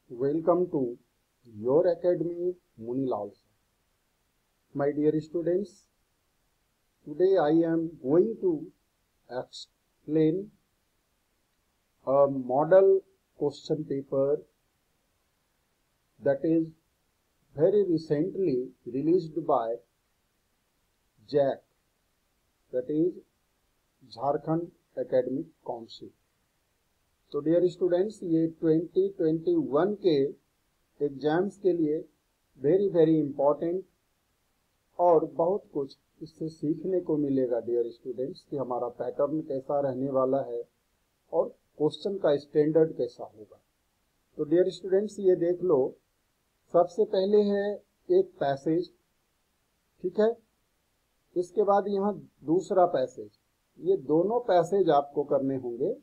Welcome to your academy, Munilal sir. My dear students, today I am going to explain a model question paper that is very recently released by JAC, that is Jharkhand Academic Council. तो dear students, ये 2021 के exams के लिए very important और बहुत कुछ इससे सीखने को मिलेगा डियर स्टूडेंट्स कि हमारा पैटर्न कैसा रहने वाला है और क्वेश्चन का स्टैंडर्ड कैसा होगा। तो डियर स्टूडेंट्स, ये देख लो, सबसे पहले है एक पैसेज, ठीक है। इसके बाद यहाँ दूसरा पैसेज, ये दोनों पैसेज आपको करने होंगे,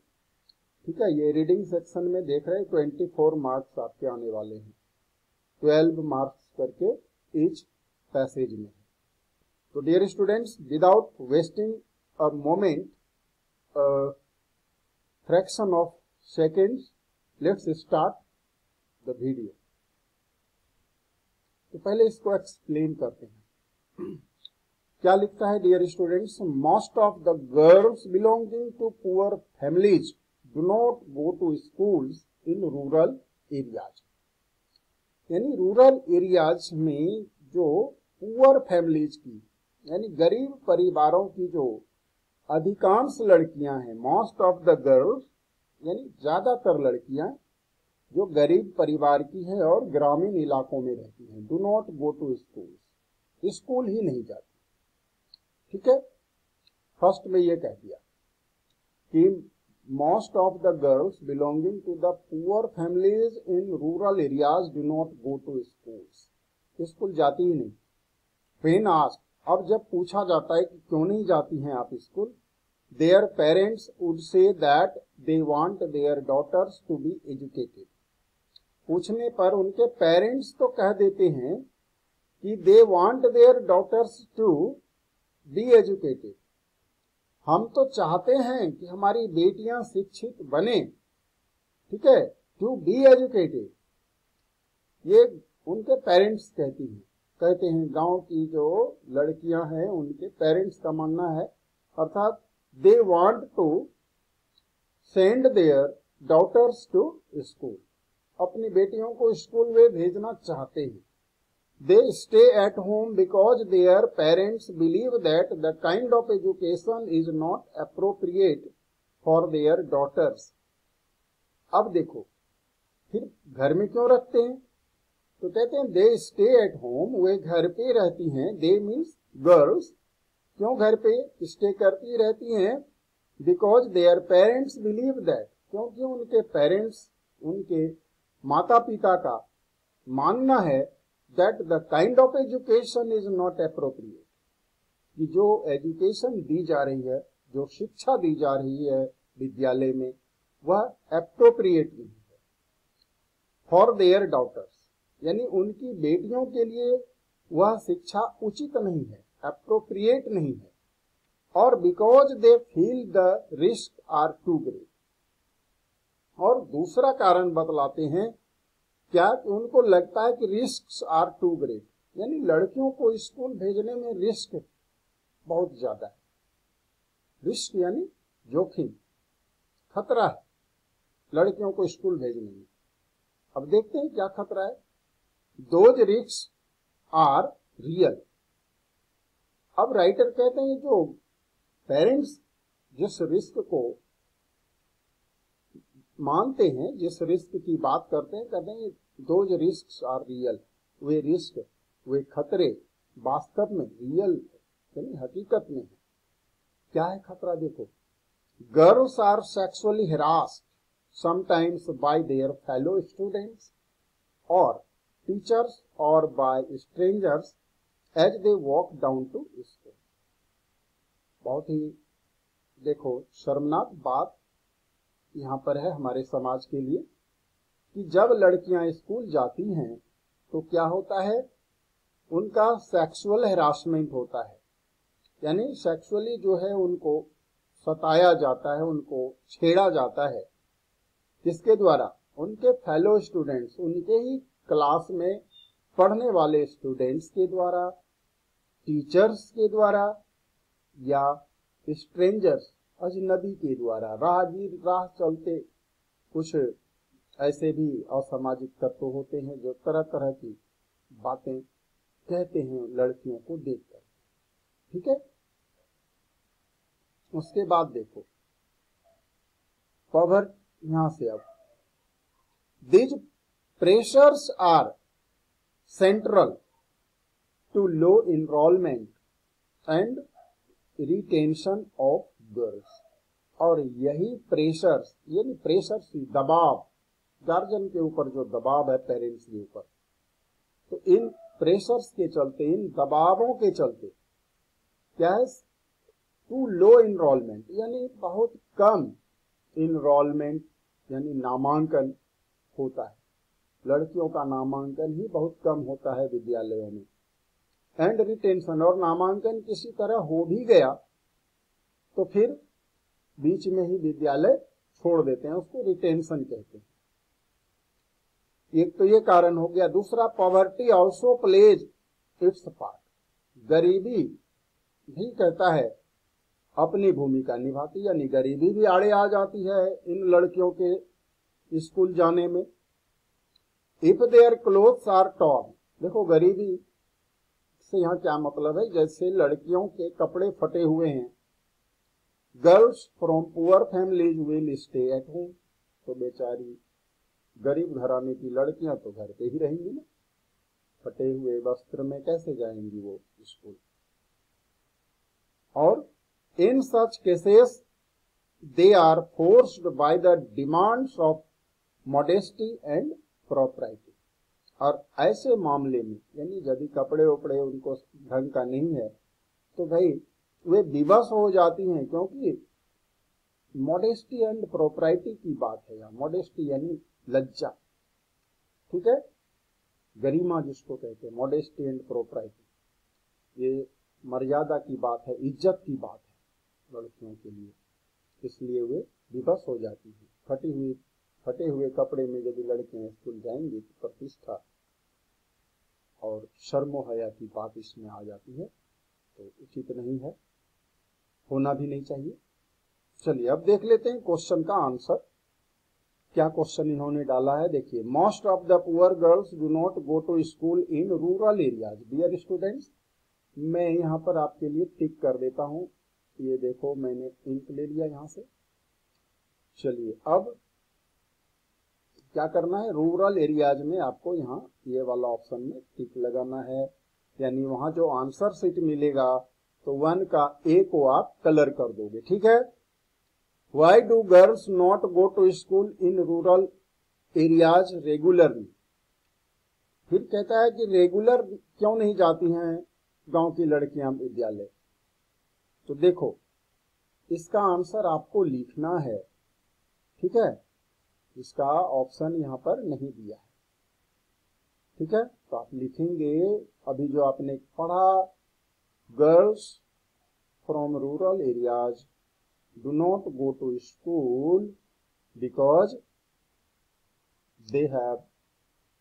ठीक है। ये रीडिंग सेक्शन में देख रहे हैं 24 मार्क्स आपके आने वाले हैं, 12 मार्क्स करके ईच पैसेज में। तो dear students, without wasting a moment, fraction of seconds, let's start the video. तो पहले इसको एक्सप्लेन करते हैं। क्या लिखता है dear students? Most of the girls belonging to poor families do not go to schools in rural areas। यानी rural areas में जो पुअर फैमिलीज की यानी गरीब परिवारों की जो अधिकांश लड़कियां हैं, मोस्ट ऑफ द गर्ल्स यानी ज्यादातर लड़कियां जो गरीब परिवार की है और ग्रामीण इलाकों में रहती हैं, do not go to school, school ही नहीं जाती, ठीक है। फर्स्ट में ये कह दिया कि most of the girls belonging to the poor families in rural areas do not go to schools। School जाती ही नहीं। When asked, अब जब पूछा जाता है कि क्यों नहीं जाती हैं आप school, their parents would say that they want their daughters to be educated। पूछने पर उनके पेरेंट्स तो कह देते हैं कि they want their daughters to be educated, हम तो चाहते हैं कि हमारी बेटियां शिक्षित बने, ठीक है, टू बी एजुकेटेड, ये उनके पेरेंट्स कहते हैं गांव की जो लड़कियां हैं उनके पेरेंट्स का मानना है, अर्थात they want to send their daughters to school, अपनी बेटियों को स्कूल में भेजना चाहते हैं। They stay at home because their parents believe that the kind of education is not appropriate for their daughters। अब देखो, फिर घर में क्यों रखते हैं? तो कहते हैं they stay at home, वे घर पे रहती हैं, they means girls, क्यों घर पे stay करती रहती हैं? Because their parents believe that, क्योंकि उनके पेरेंट्स, उनके माता पिता का मानना है that the kind of education is not appropriate, कि जो एजुकेशन दी जा रही है, जो शिक्षा दी जा रही है विद्यालय में, वह एप्रोप्रिएट नहीं है फॉर देयर डॉटर्स, यानी उनकी बेटियों के लिए वह शिक्षा उचित नहीं है, एप्रोप्रिएट नहीं है, और because they feel the risk are too great. और दूसरा कारण बतलाते हैं क्या, कि उनको लगता है कि रिस्क आर टू ग्रेट, यानी लड़कियों को स्कूल भेजने में रिस्क बहुत ज्यादा है। रिस्क यानी जोखिम, खतरा है लड़कियों को स्कूल भेजने में। अब देखते हैं क्या खतरा है। Those risk are real. अब राइटर कहते हैं जो पेरेंट्स जिस रिस्क को मानते हैं, जिस रिस्क की बात करते हैं, कहते हैं दोज रिस्क आर रियल, वे रिस्क, वे खतरे वास्तव में रियल यानी हकीकत में है। क्या है खतरा? देखो, girls are sexually harassed sometimes by their fellow students और टीचर्स और by strangers as they walk down to school. बहुत ही देखो शर्मनाक बात यहाँ पर है हमारे समाज के लिए कि जब लड़कियां स्कूल जाती हैं तो क्या होता है, उनका सेक्सुअल हैरासमेंट होता है, यानी सेक्सुअली जो है उनको सताया जाता है, उनको छेड़ा जाता है। किसके द्वारा? उनके फेलो स्टूडेंट्स, उनके ही क्लास में पढ़ने वाले स्टूडेंट्स के द्वारा, टीचर्स के द्वारा या स्ट्रेंजर्स अजनबी के द्वारा, राहगीर राह चलते कुछ ऐसे भी असामाजिक तत्व होते हैं जो तरह तरह की बातें कहते हैं लड़कियों को देखकर। ठीक है, उसके बाद देखो पॉवर्टी, यहां से अब these pressures are central to low enrolment and retention of girls. और यही प्रेशर्स, यानी प्रेशर्स दबाव, गार्जियन के ऊपर जो दबाव है पेरेंट्स के ऊपर, तो इन प्रेशर्स के चलते, इन दबावों के चलते क्या है, टू लो इनरोलमेंट, यानी बहुत कम इनरोलमेंट यानी नामांकन होता है, लड़कियों का नामांकन ही बहुत कम होता है विद्यालयों में, एंड रिटेंशन, और नामांकन किसी तरह हो भी गया तो फिर बीच में ही विद्यालय छोड़ देते हैं, उसको रिटेंशन कहते हैं। एक तो ये कारण हो गया। दूसरा, poverty also plays it's part, गरीबी भी कहता है अपनी भूमिका निभाती, यानी गरीबी भी आड़े आ जाती है इन लड़कियों के स्कूल जाने में। If their clothes are torn, देखो गरीबी से यहाँ क्या मतलब है, जैसे लड़कियों के कपड़े फटे हुए हैं, girls from poor families will stay at home, तो बेचारी गरीब घराने की लड़कियां तो घर पे ही रहेंगी ना, फटे हुए वस्त्र में कैसे जाएंगी वो स्कूल। और in such cases they are forced by the demands of modesty and propriety, और ऐसे मामले में यानी यदि कपड़े उपड़े उनको ढंग का नहीं है तो भाई वे विवश हो जाती हैं, क्योंकि मॉडेस्टी एंड प्रोप्राइटी की बात है यहाँ। मॉडेस्टी यानी लज्जा, ठीक है, गरिमा जिसको कहते हैं, मॉडेस्टी एंड प्रोप्राइटी, ये मर्यादा की बात है, इज्जत की बात है लड़कियों के लिए, इसलिए वे विवश हो जाती हैं। फटे हुए कपड़े में यदि लड़कियां स्कूल जाएंगी तो प्रतिष्ठा और शर्मो हया की बात इसमें आ जाती है, तो उचित नहीं है, होना भी नहीं चाहिए। चलिए अब देख लेते हैं क्वेश्चन का आंसर। क्या क्वेश्चन इन्होंने डाला है, देखिए, most of the poor girls do not go to school in rural areas. Dear students, मैं यहाँ पर आपके लिए टिक कर देता हूँ, ये देखो मैंने इंक ले लिया यहाँ से। चलिए अब क्या करना है, रूरल एरियाज में आपको यहाँ ये वाला ऑप्शन में टिक लगाना है, यानी वहां जो आंसर शीट मिलेगा तो 1 का ए को आप कलर कर दोगे, ठीक है। Why do girls not go to school in rural areas regularly, फिर कहता है कि रेगुलर क्यों नहीं जाती हैं गांव की लड़कियां विद्यालय। तो देखो इसका आंसर आपको लिखना है, ठीक है, इसका ऑप्शन यहां पर नहीं दिया है, ठीक है, तो आप लिखेंगे अभी जो आपने पढ़ा, girls from rural areas do not go to school because they have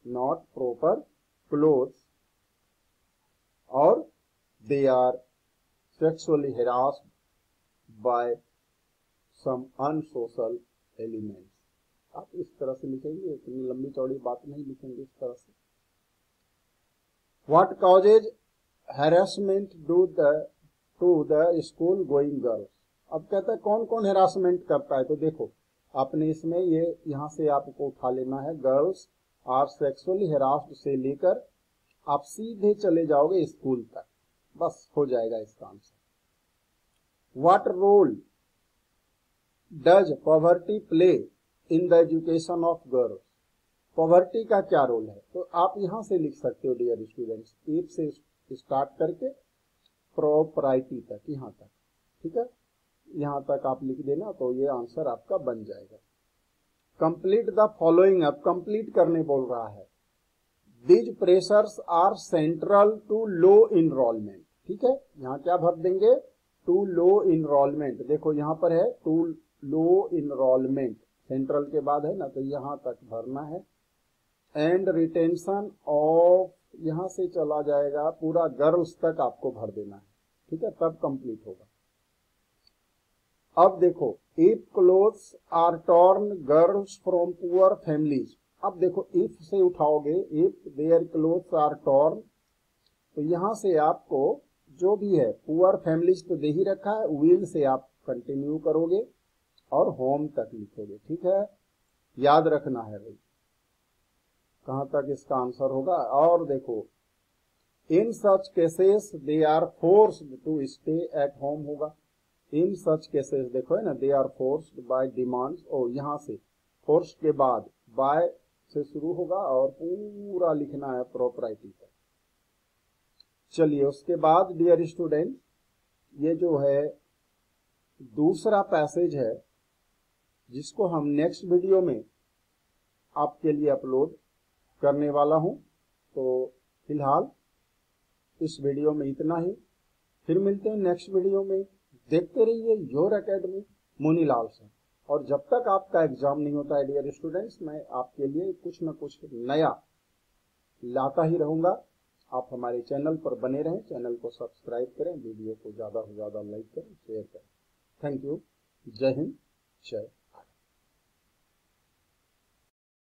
not proper clothes or they are sexually harassed by some unsocial elements। आप इस तरह से लिखेंगे, इतनी लंबी चौड़ी बात नहीं लिखेंगे इस तरह से। What causes harassment to the school going girls, अब कहता है कौन कौन हेरासमेंट करता है, तो देखो आपने इसमें ये यहां से आपको उठा लेना है, गर्ल्स आर सेक्सुअली हेरास्ड से लेकर आप सीधे चले जाओगे स्कूल तक, बस हो जाएगा इसका answer. What role does poverty play in the education of girls, poverty का क्या रोल है, तो आप यहां से लिख सकते हो डियर स्टूडेंट्स, एक से स्टार्ट करके प्रोप्राइटी तक, यहां तक, ठीक है, यहां तक आप लिख देना तो ये आंसर आपका बन जाएगा। कंप्लीट द फॉलोइंग, अब कंप्लीट करने बोल रहा है। These pressures are central to low enrolment, ठीक है, यहां क्या भर देंगे, टू लो इनरोलमेंट, देखो यहां पर है टू लो इनरोलमेंट, सेंट्रल के बाद है ना, तो यहाँ तक भरना है। एंड रिटेंशन ऑफ, यहाँ से चला जाएगा पूरा गर्ल्स तक आपको भर देना है, ठीक है, तब कंप्लीट होगा। अब देखो, if clothes are torn girls from poor families, अब देखो इफ से उठाओगे, if their clothes are torn, तो यहां से आपको जो भी है पुअर फैमिलीज तो दे ही रखा है, विल से आप कंटिन्यू करोगे और होम तक लिखोगे, ठीक है, याद रखना है भाई कहां तक इसका आंसर होगा। और देखो, in such cases they are forced to stay at home होगा। इन सच केसेस देखो है ना, they are forced by demands, और यहां से फोर्स्ड के बाद बाय से शुरू होगा और पूरा लिखना है प्रॉपर्टी पर। चलिए उसके बाद डियर स्टूडेंट, ये जो है दूसरा पैसेज है जिसको हम नेक्स्ट वीडियो में आपके लिए अपलोड करने वाला हूं। तो फिलहाल इस वीडियो में इतना ही, फिर मिलते हैं नेक्स्ट वीडियो में। देखते रहिए योर एकेडमी मुनीलाल सर। और जब तक आपका एग्जाम नहीं होता है डियर स्टूडेंट्स, मैं आपके लिए कुछ न कुछ नया लाता ही रहूंगा। आप हमारे चैनल पर बने रहें, चैनल को सब्सक्राइब करें, वीडियो को ज़्यादा से ज़्यादा लाइक करें, शेयर करें। Thank you. जय हिंद, जय